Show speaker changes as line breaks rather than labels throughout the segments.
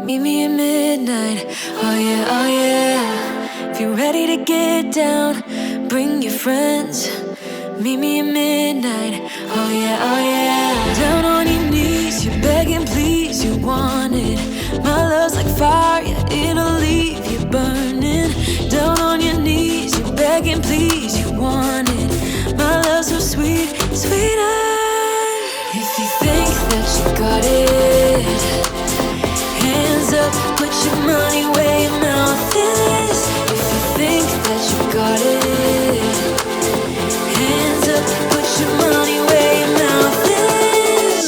Meet me at midnight, oh yeah. If you're ready to get down, bring your friends. Meet me at midnight, oh yeah. Down on your knees, you're begging, please, you want it. My love's like fire, it'll leave you burning. Down on your knees, you're begging, please, you want it. My love's so sweet, sweeter. If you think that you got it, hands up, put your money where your mouth is. If you think that you got it, hands up, put your money where your mouth is.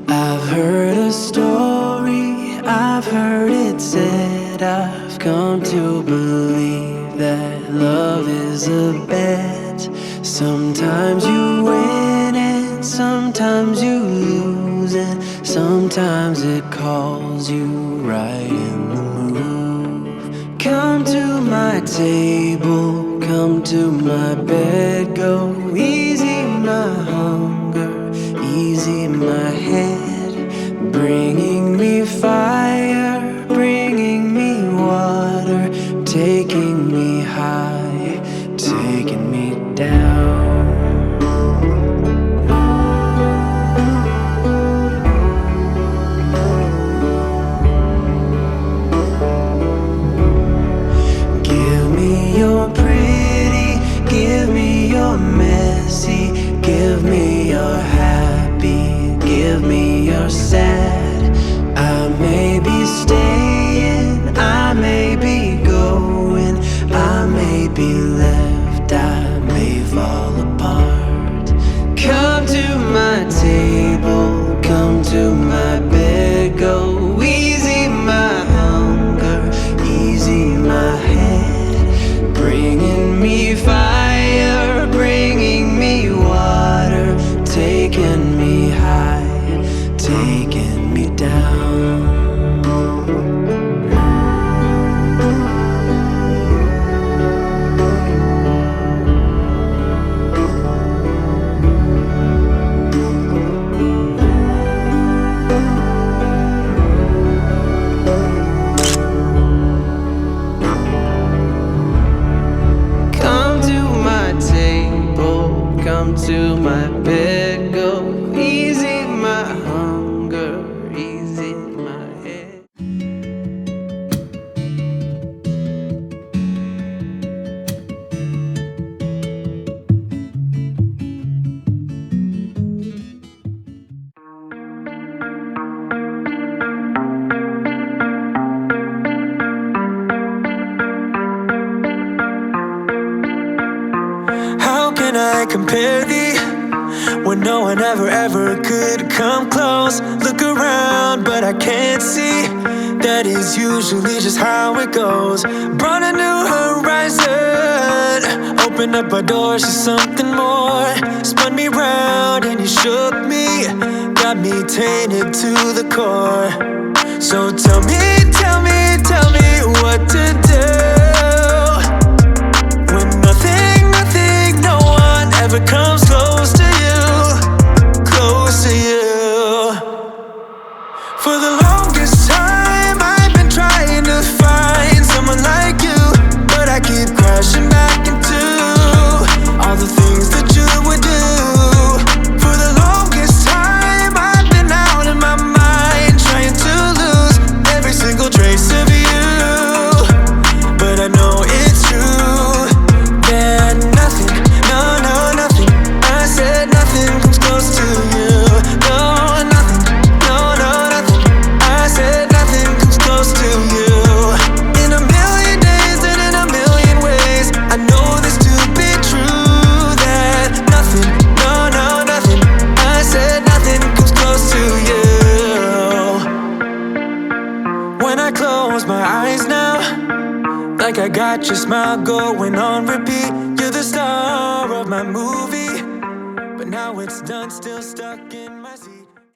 I've heard a story, I've heard it said, I've come to believe that love is a bet. Sometimes you win and sometimes you lose, and sometimes it calls you right in the move. Come to my table, come to my bed, go easy my hunger, easy my head, bringing me fire, bringing me water, taking me high, taking me down. Give me your pretty, give me your messy, give me your happy, give me your sad. I may be staying, I may be going, I may be left, I may fall apart. Come to my table, come to my bed, go easy my hunger, easy my head, bringing me fire, bringing me water, taking me high, taking me down. Come to my table, come to my bed, go easy my hunger, easy my head.
How can I compare thee when no one ever could come close? Look around, but I can't see. That is usually just how it goes. Brought a new horizon, opened up our doors to something more. Spun me round and you shook me, got me tainted to the core. So tell me what to do when nothing, no one ever comes close to you, close to you. got your smile going on repeat. You're the star of my movie, but now it's done, still stuck in my seat.